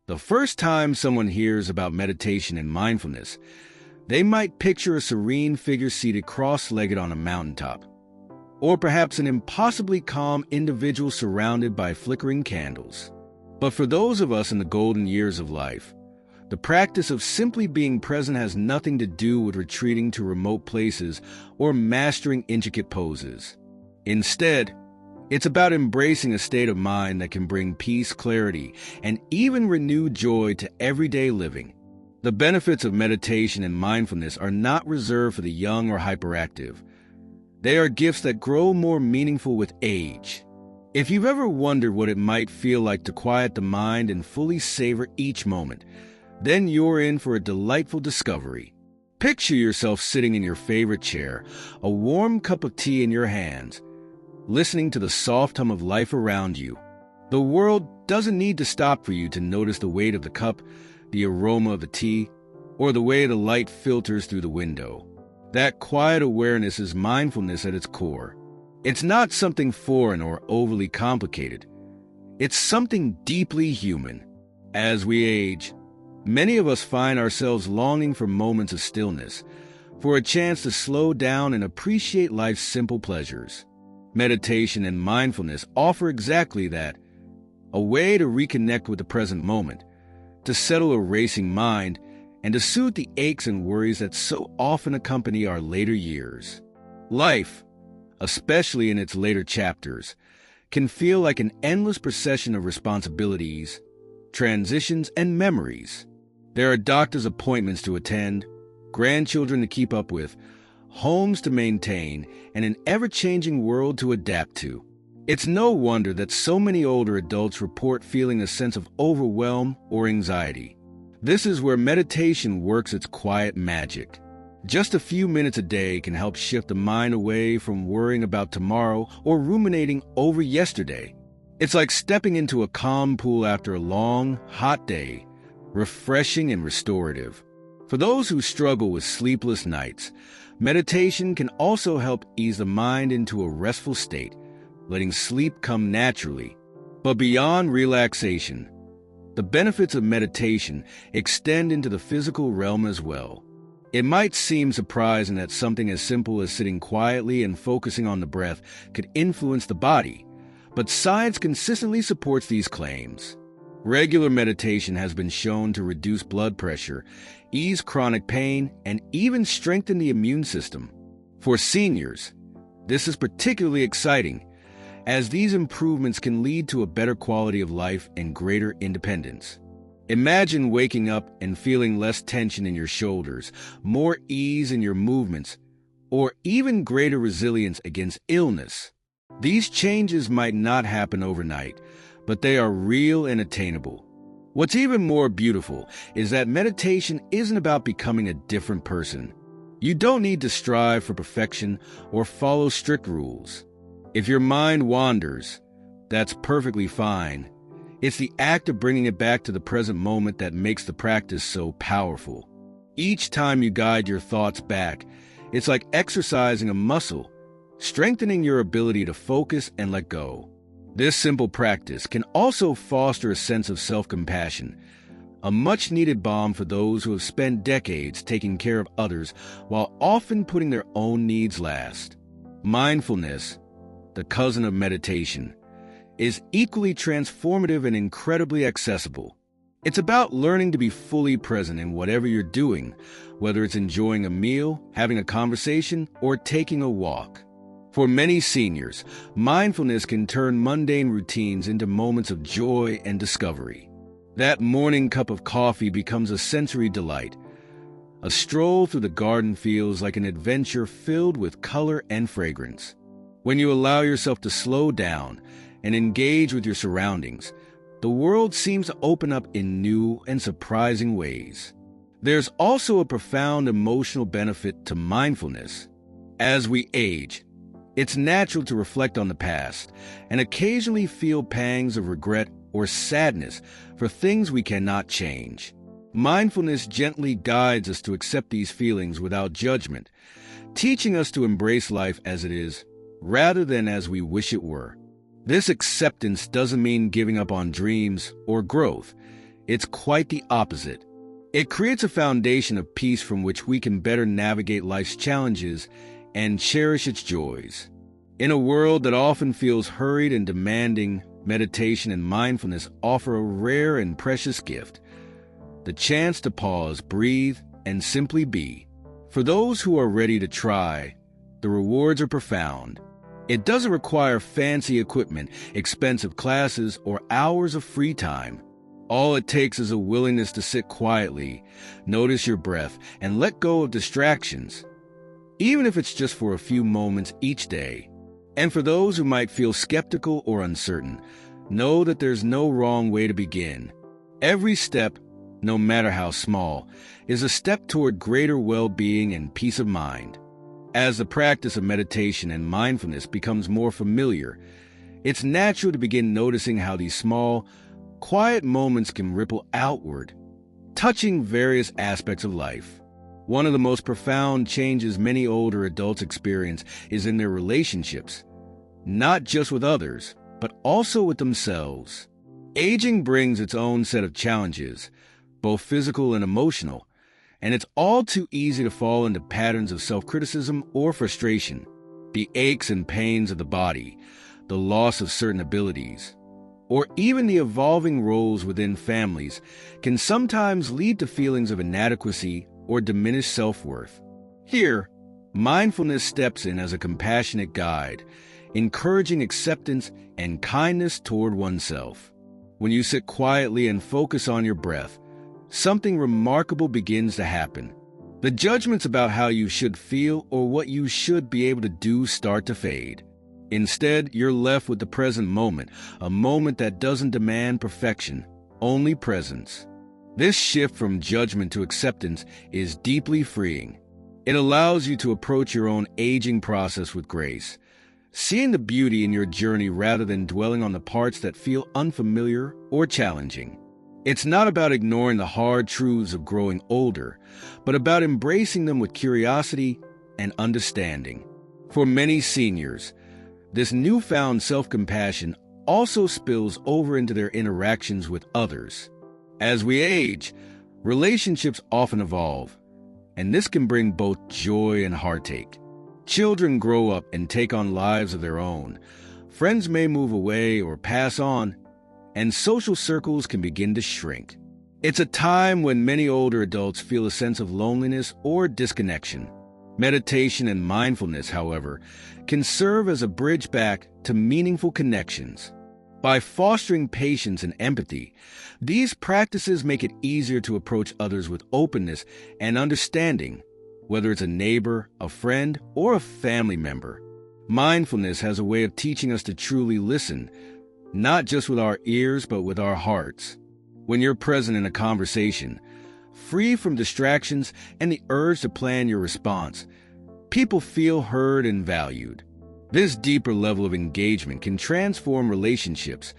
The first time someone hears about meditation and mindfulness, they might picture a serene figure seated cross-legged on a mountaintop, or perhaps an impossibly calm individual surrounded by flickering candles. But for those of us in the golden years of life, the practice of simply being present has nothing to do with retreating to remote places or mastering intricate poses. Instead, it's about embracing a state of mind that can bring peace, clarity, and even renewed joy to everyday living. The benefits of meditation and mindfulness are not reserved for the young or hyperactive. They are gifts that grow more meaningful with age. If you've ever wondered what it might feel like to quiet the mind and fully savor each moment, then you're in for a delightful discovery. Picture yourself sitting in your favorite chair, a warm cup of tea in your hands, listening to the soft hum of life around you. The world doesn't need to stop for you to notice the weight of the cup, the aroma of the tea, or the way the light filters through the window. That quiet awareness is mindfulness at its core. It's not something foreign or overly complicated. It's something deeply human. As we age, many of us find ourselves longing for moments of stillness, for a chance to slow down and appreciate life's simple pleasures. Meditation and mindfulness offer exactly that, a way to reconnect with the present moment, to settle a racing mind, and to soothe the aches and worries that so often accompany our later years. Life, especially in its later chapters, can feel like an endless procession of responsibilities, transitions, and memories. There are doctor's appointments to attend, grandchildren to keep up with, homes to maintain, and an ever-changing world to adapt to. It's no wonder that so many older adults report feeling a sense of overwhelm or anxiety. This is where meditation works its quiet magic. Just a few minutes a day can help shift the mind away from worrying about tomorrow or ruminating over yesterday. It's like stepping into a calm pool after a long, hot day, refreshing and restorative. For those who struggle with sleepless nights, meditation can also help ease the mind into a restful state, letting sleep come naturally. But beyond relaxation, the benefits of meditation extend into the physical realm as well. It might seem surprising that something as simple as sitting quietly and focusing on the breath could influence the body, but science consistently supports these claims. Regular meditation has been shown to reduce blood pressure, ease chronic pain, and even strengthen the immune system. For seniors, this is particularly exciting, as these improvements can lead to a better quality of life and greater independence. Imagine waking up and feeling less tension in your shoulders, more ease in your movements, or even greater resilience against illness. These changes might not happen overnight, but they are real and attainable. What's even more beautiful is that meditation isn't about becoming a different person. You don't need to strive for perfection or follow strict rules. If your mind wanders, that's perfectly fine. It's the act of bringing it back to the present moment that makes the practice so powerful. Each time you guide your thoughts back, it's like exercising a muscle, strengthening your ability to focus and let go. This simple practice can also foster a sense of self-compassion, a much-needed balm for those who have spent decades taking care of others while often putting their own needs last. Mindfulness, the cousin of meditation, is equally transformative and incredibly accessible. It's about learning to be fully present in whatever you're doing, whether it's enjoying a meal, having a conversation, or taking a walk. For many seniors, mindfulness can turn mundane routines into moments of joy and discovery. That morning cup of coffee becomes a sensory delight. A stroll through the garden feels like an adventure filled with color and fragrance. When you allow yourself to slow down and engage with your surroundings, the world seems to open up in new and surprising ways. There's also a profound emotional benefit to mindfulness. As we age, it's natural to reflect on the past and occasionally feel pangs of regret or sadness for things we cannot change. Mindfulness gently guides us to accept these feelings without judgment, teaching us to embrace life as it is, rather than as we wish it were. This acceptance doesn't mean giving up on dreams or growth. It's quite the opposite. It creates a foundation of peace from which we can better navigate life's challenges and cherish its joys. In a world that often feels hurried and demanding, meditation and mindfulness offer a rare and precious gift: the chance to pause, breathe, and simply be. For those who are ready to try, the rewards are profound. It doesn't require fancy equipment, expensive classes, or hours of free time. All it takes is a willingness to sit quietly, notice your breath, and let go of distractions, even if it's just for a few moments each day. And for those who might feel skeptical or uncertain, know that there's no wrong way to begin. Every step, no matter how small, is a step toward greater well-being and peace of mind. As the practice of meditation and mindfulness becomes more familiar, it's natural to begin noticing how these small, quiet moments can ripple outward, touching various aspects of life. One of the most profound changes many older adults experience is in their relationships, not just with others, but also with themselves. Aging brings its own set of challenges, both physical and emotional, and it's all too easy to fall into patterns of self-criticism or frustration. The aches and pains of the body, the loss of certain abilities, or even the evolving roles within families can sometimes lead to feelings of inadequacy or diminished self-worth. Here, mindfulness steps in as a compassionate guide, encouraging acceptance and kindness toward oneself. When you sit quietly and focus on your breath, something remarkable begins to happen. The judgments about how you should feel or what you should be able to do start to fade. Instead, you're left with the present moment, a moment that doesn't demand perfection, only presence. This shift from judgment to acceptance is deeply freeing. It allows you to approach your own aging process with grace, seeing the beauty in your journey rather than dwelling on the parts that feel unfamiliar or challenging. It's not about ignoring the hard truths of growing older, but about embracing them with curiosity and understanding. For many seniors, this newfound self-compassion also spills over into their interactions with others. As we age, relationships often evolve, and this can bring both joy and heartache. Children grow up and take on lives of their own. Friends may move away or pass on, and social circles can begin to shrink. It's a time when many older adults feel a sense of loneliness or disconnection. Meditation and mindfulness, however, can serve as a bridge back to meaningful connections. By fostering patience and empathy, these practices make it easier to approach others with openness and understanding, whether it's a neighbor, a friend, or a family member. Mindfulness has a way of teaching us to truly listen, not just with our ears, but with our hearts. When you're present in a conversation, free from distractions and the urge to plan your response, people feel heard and valued. This deeper level of engagement can transform relationships,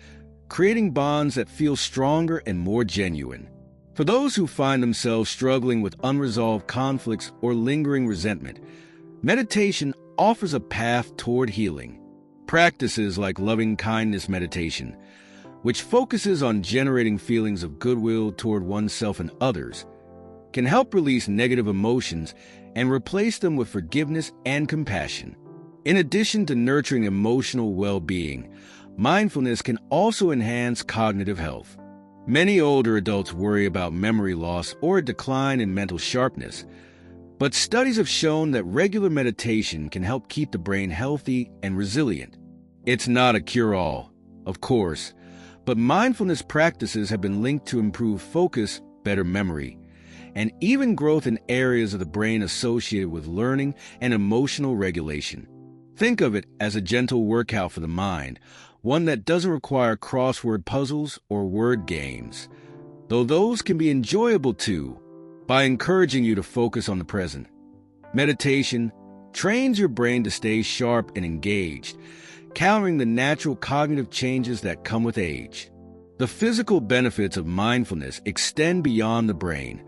creating bonds that feel stronger and more genuine. For those who find themselves struggling with unresolved conflicts or lingering resentment, meditation offers a path toward healing. Practices like loving kindness meditation, which focuses on generating feelings of goodwill toward oneself and others, can help release negative emotions and replace them with forgiveness and compassion. In addition to nurturing emotional well-being, mindfulness can also enhance cognitive health. Many older adults worry about memory loss or a decline in mental sharpness, but studies have shown that regular meditation can help keep the brain healthy and resilient. It's not a cure-all, of course, but mindfulness practices have been linked to improve focus, better memory, and even growth in areas of the brain associated with learning and emotional regulation. Think of it as a gentle workout for the mind, one that doesn't require crossword puzzles or word games, though those can be enjoyable too, by encouraging you to focus on the present. Meditation trains your brain to stay sharp and engaged, countering the natural cognitive changes that come with age. The physical benefits of mindfulness extend beyond the brain,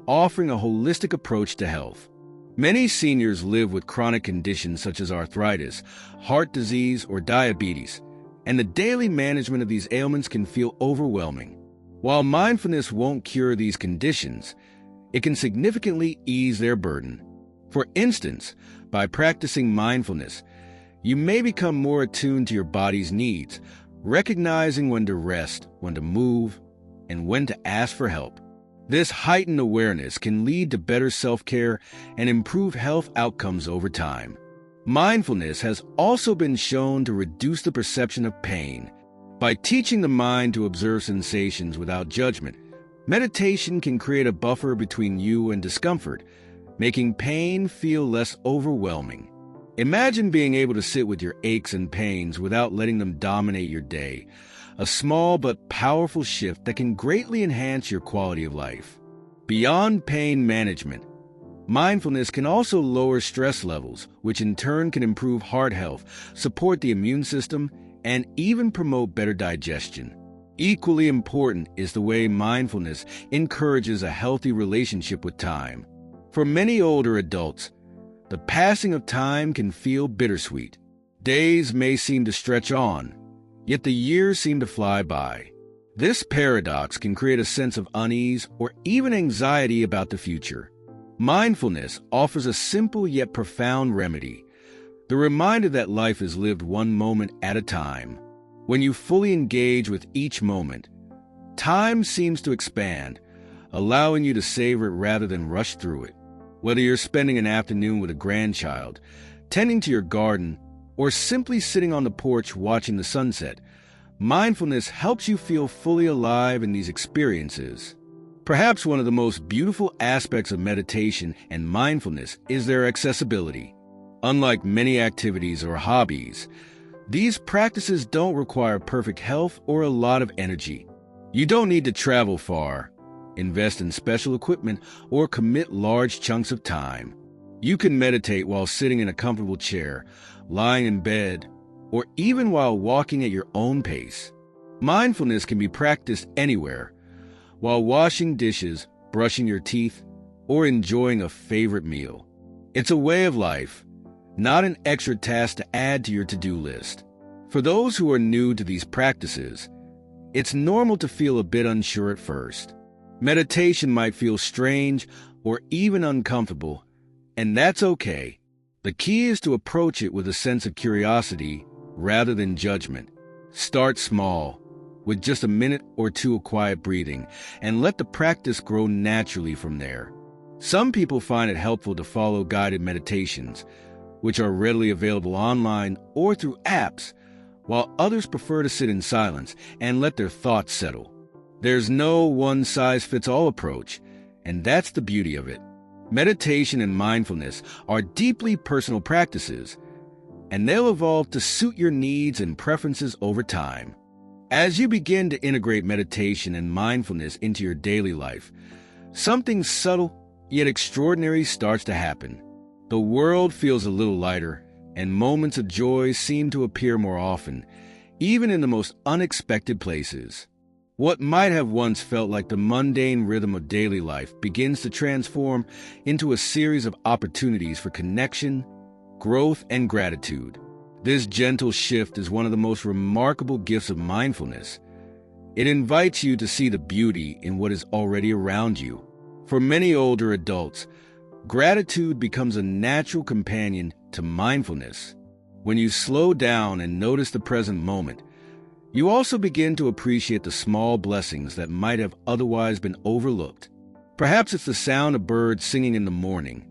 offering a holistic approach to health. Many seniors live with chronic conditions such as arthritis, heart disease, or diabetes, and the daily management of these ailments can feel overwhelming. While mindfulness won't cure these conditions, it can significantly ease their burden. For instance, by practicing mindfulness, you may become more attuned to your body's needs, recognizing when to rest, when to move, and when to ask for help. This heightened awareness can lead to better self-care and improve health outcomes over time. Mindfulness has also been shown to reduce the perception of pain. By teaching the mind to observe sensations without judgment, meditation can create a buffer between you and discomfort, making pain feel less overwhelming. Imagine being able to sit with your aches and pains without letting them dominate your day, a small but powerful shift that can greatly enhance your quality of life. Beyond pain management, mindfulness can also lower stress levels, which in turn can improve heart health, support the immune system, and even promote better digestion. Equally important is the way mindfulness encourages a healthy relationship with time. For many older adults, the passing of time can feel bittersweet. Days may seem to stretch on, yet the years seem to fly by. This paradox can create a sense of unease or even anxiety about the future. Mindfulness offers a simple yet profound remedy, the reminder that life is lived one moment at a time. When you fully engage with each moment, time seems to expand, allowing you to savor it rather than rush through it. Whether you're spending an afternoon with a grandchild, tending to your garden, or simply sitting on the porch watching the sunset, mindfulness helps you feel fully alive in these experiences. Perhaps one of the most beautiful aspects of meditation and mindfulness is their accessibility. Unlike many activities or hobbies, these practices don't require perfect health or a lot of energy. You don't need to travel far, invest in special equipment, or commit large chunks of time. You can meditate while sitting in a comfortable chair, lying in bed, or even while walking at your own pace. Mindfulness can be practiced anywhere, while washing dishes, brushing your teeth, or enjoying a favorite meal. It's a way of life, not an extra task to add to your to-do list. For those who are new to these practices, it's normal to feel a bit unsure at first. Meditation might feel strange or even uncomfortable, and that's okay. The key is to approach it with a sense of curiosity rather than judgment. Start small, with just a minute or two of quiet breathing, and let the practice grow naturally from there. Some people find it helpful to follow guided meditations, which are readily available online or through apps, while others prefer to sit in silence and let their thoughts settle. There's no one-size-fits-all approach, and that's the beauty of it. Meditation and mindfulness are deeply personal practices, and they'll evolve to suit your needs and preferences over time. As you begin to integrate meditation and mindfulness into your daily life, something subtle yet extraordinary starts to happen. The world feels a little lighter, and moments of joy seem to appear more often, even in the most unexpected places. What might have once felt like the mundane rhythm of daily life begins to transform into a series of opportunities for connection, growth, and gratitude. This gentle shift is one of the most remarkable gifts of mindfulness. It invites you to see the beauty in what is already around you. For many older adults, gratitude becomes a natural companion to mindfulness. When you slow down and notice the present moment, you also begin to appreciate the small blessings that might have otherwise been overlooked. Perhaps it's the sound of birds singing in the morning,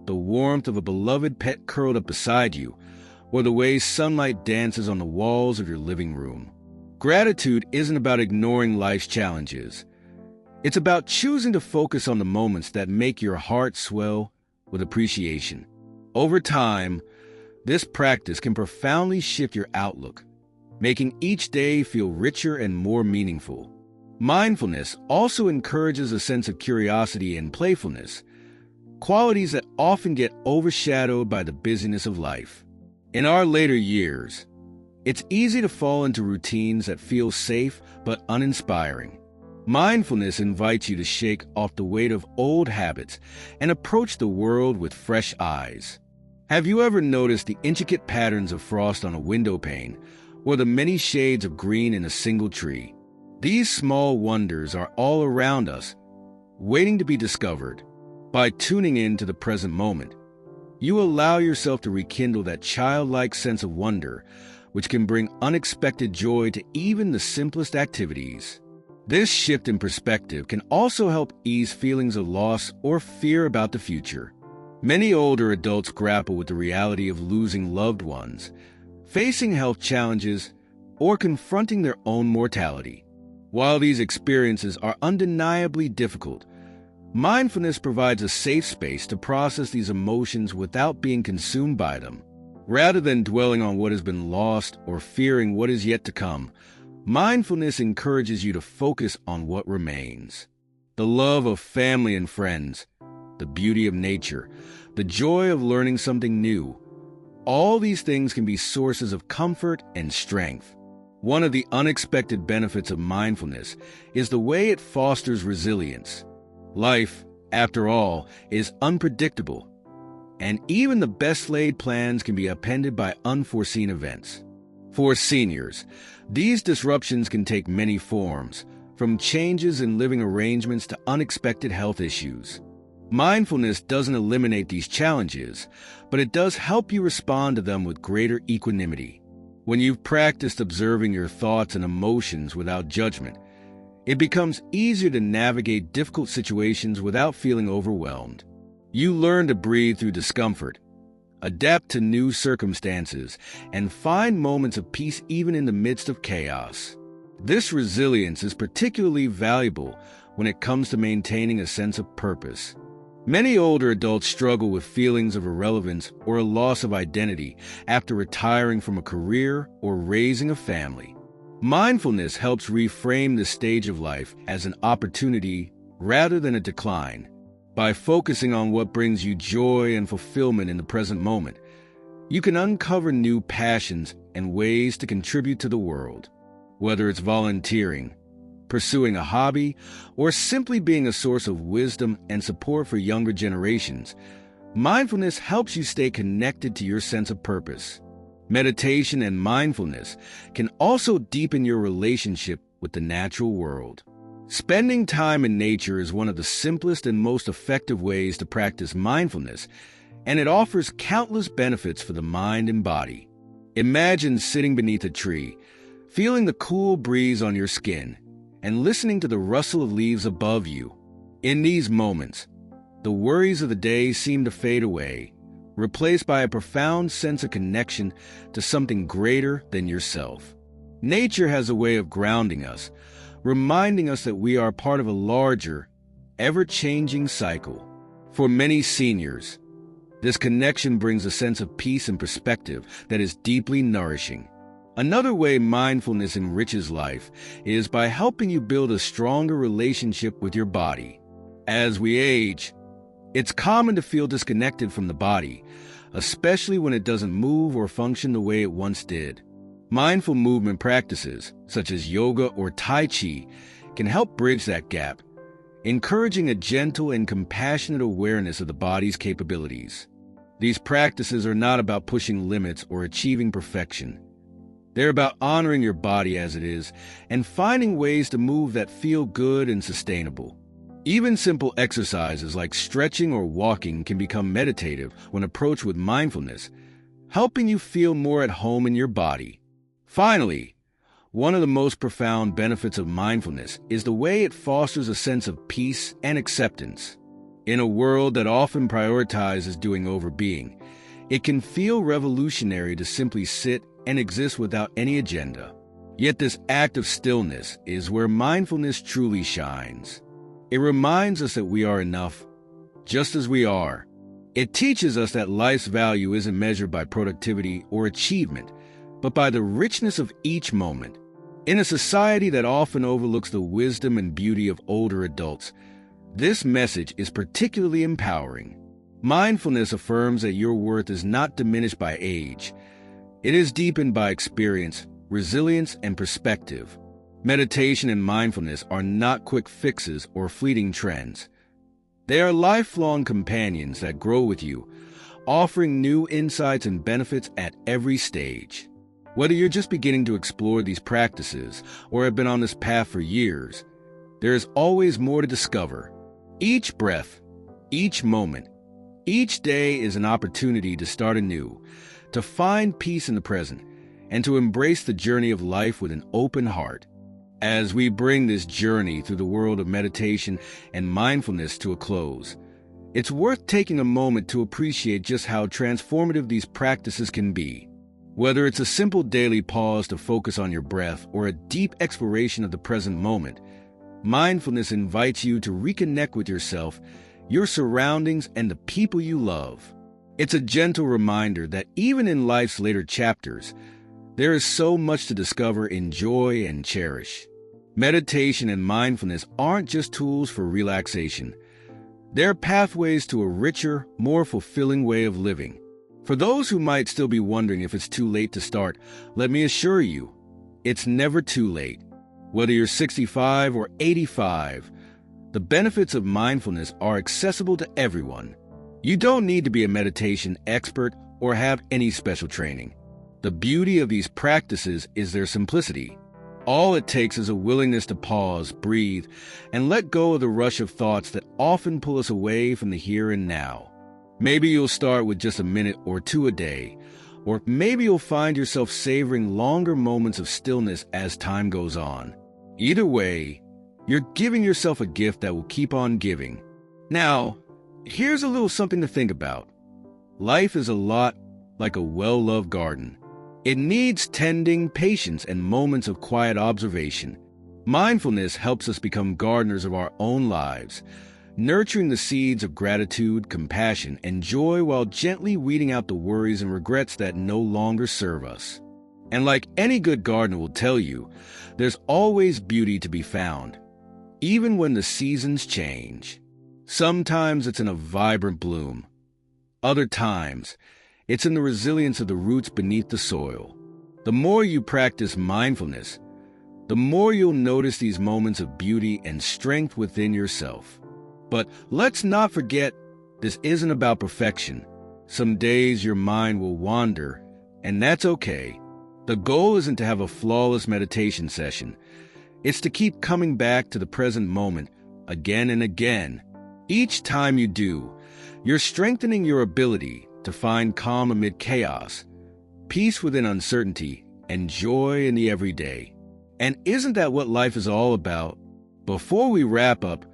the warmth of a beloved pet curled up beside you, or the way sunlight dances on the walls of your living room. Gratitude isn't about ignoring life's challenges. It's about choosing to focus on the moments that make your heart swell with appreciation. Over time, this practice can profoundly shift your outlook, making each day feel richer and more meaningful. Mindfulness also encourages a sense of curiosity and playfulness, qualities that often get overshadowed by the busyness of life. In our later years, it's easy to fall into routines that feel safe but uninspiring. Mindfulness invites you to shake off the weight of old habits and approach the world with fresh eyes. Have you ever noticed the intricate patterns of frost on a window pane, or the many shades of green in a single tree? These small wonders are all around us, waiting to be discovered. By tuning in to the present moment, you allow yourself to rekindle that childlike sense of wonder, which can bring unexpected joy to even the simplest activities. This shift in perspective can also help ease feelings of loss or fear about the future. Many older adults grapple with the reality of losing loved ones, facing health challenges, or confronting their own mortality. While these experiences are undeniably difficult, mindfulness provides a safe space to process these emotions without being consumed by them. Rather than dwelling on what has been lost or fearing what is yet to come, mindfulness encourages you to focus on what remains. The love of family and friends, the beauty of nature, the joy of learning something new. All these things can be sources of comfort and strength. One of the unexpected benefits of mindfulness is the way it fosters resilience. Life, after all, is unpredictable, and even the best-laid plans can be upended by unforeseen events. For seniors, these disruptions can take many forms, from changes in living arrangements to unexpected health issues. Mindfulness doesn't eliminate these challenges, but it does help you respond to them with greater equanimity. When you've practiced observing your thoughts and emotions without judgment, it becomes easier to navigate difficult situations without feeling overwhelmed. You learn to breathe through discomfort, adapt to new circumstances, and find moments of peace even in the midst of chaos. This resilience is particularly valuable when it comes to maintaining a sense of purpose. Many older adults struggle with feelings of irrelevance or a loss of identity after retiring from a career or raising a family. Mindfulness helps reframe this stage of life as an opportunity rather than a decline. By focusing on what brings you joy and fulfillment in the present moment, you can uncover new passions and ways to contribute to the world. Whether it's volunteering, pursuing a hobby, or simply being a source of wisdom and support for younger generations, mindfulness helps you stay connected to your sense of purpose. Meditation and mindfulness can also deepen your relationship with the natural world. Spending time in nature is one of the simplest and most effective ways to practice mindfulness, and it offers countless benefits for the mind and body. Imagine sitting beneath a tree, feeling the cool breeze on your skin, and listening to the rustle of leaves above you. In these moments, the worries of the day seem to fade away, replaced by a profound sense of connection to something greater than yourself. Nature has a way of grounding us, reminding us that we are part of a larger, ever-changing cycle. For many seniors, this connection brings a sense of peace and perspective that is deeply nourishing. Another way mindfulness enriches life is by helping you build a stronger relationship with your body. As we age, it's common to feel disconnected from the body, especially when it doesn't move or function the way it once did. Mindful movement practices, such as yoga or Tai Chi, can help bridge that gap, encouraging a gentle and compassionate awareness of the body's capabilities. These practices are not about pushing limits or achieving perfection. They're about honoring your body as it is and finding ways to move that feel good and sustainable. Even simple exercises like stretching or walking can become meditative when approached with mindfulness, helping you feel more at home in your body. Finally, one of the most profound benefits of mindfulness is the way it fosters a sense of peace and acceptance. In a world that often prioritizes doing over being, it can feel revolutionary to simply sit and exist without any agenda. Yet this act of stillness is where mindfulness truly shines. It reminds us that we are enough, just as we are. It teaches us that life's value isn't measured by productivity or achievement, but by the richness of each moment. In a society that often overlooks the wisdom and beauty of older adults, this message is particularly empowering. Mindfulness affirms that your worth is not diminished by age. It is deepened by experience, resilience, and perspective. Meditation and mindfulness are not quick fixes or fleeting trends. They are lifelong companions that grow with you, offering new insights and benefits at every stage. Whether you're just beginning to explore these practices or have been on this path for years, there is always more to discover. Each breath, each moment, each day is an opportunity to start anew, to find peace in the present, and to embrace the journey of life with an open heart. As we bring this journey through the world of meditation and mindfulness to a close, it's worth taking a moment to appreciate just how transformative these practices can be. Whether it's a simple daily pause to focus on your breath or a deep exploration of the present moment, mindfulness invites you to reconnect with yourself, your surroundings, and the people you love. It's a gentle reminder that even in life's later chapters, there is so much to discover, enjoy, and cherish. Meditation and mindfulness aren't just tools for relaxation. They're pathways to a richer, more fulfilling way of living. For those who might still be wondering if it's too late to start, let me assure you, it's never too late. Whether you're 65 or 85, the benefits of mindfulness are accessible to everyone. You don't need to be a meditation expert or have any special training. The beauty of these practices is their simplicity. All it takes is a willingness to pause, breathe, and let go of the rush of thoughts that often pull us away from the here and now. Maybe you'll start with just a minute or two a day, or maybe you'll find yourself savoring longer moments of stillness as time goes on. Either way, you're giving yourself a gift that will keep on giving. Now, here's a little something to think about. Life is a lot like a well-loved garden. It needs tending, patience, and moments of quiet observation. Mindfulness helps us become gardeners of our own lives, nurturing the seeds of gratitude, compassion, and joy while gently weeding out the worries and regrets that no longer serve us. And like any good gardener will tell you, there's always beauty to be found, even when the seasons change. Sometimes it's in a vibrant bloom. Other times, it's in the resilience of the roots beneath the soil. The more you practice mindfulness, the more you'll notice these moments of beauty and strength within yourself. But let's not forget, this isn't about perfection. Some days your mind will wander, and that's okay. The goal isn't to have a flawless meditation session. It's to keep coming back to the present moment again and again. Each time you do, you're strengthening your ability to find calm amid chaos, peace within uncertainty, and joy in the everyday. And isn't that what life is all about? Before we wrap up,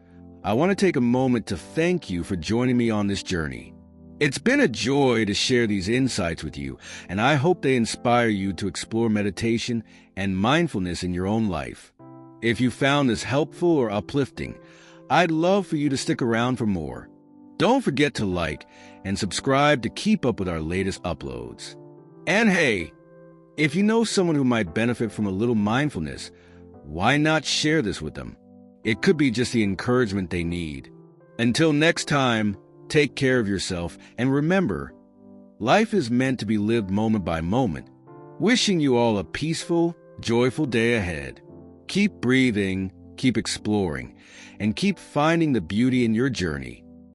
I want to take a moment to thank you for joining me on this journey. It's been a joy to share these insights with you, and I hope they inspire you to explore meditation and mindfulness in your own life. If you found this helpful or uplifting, I'd love for you to stick around for more. Don't forget to like and subscribe to keep up with our latest uploads. And hey, if you know someone who might benefit from a little mindfulness, why not share this with them? It could be just the encouragement they need. Until next time, take care of yourself, and remember, life is meant to be lived moment by moment. Wishing you all a peaceful, joyful day ahead. Keep breathing, keep exploring, and keep finding the beauty in your journey.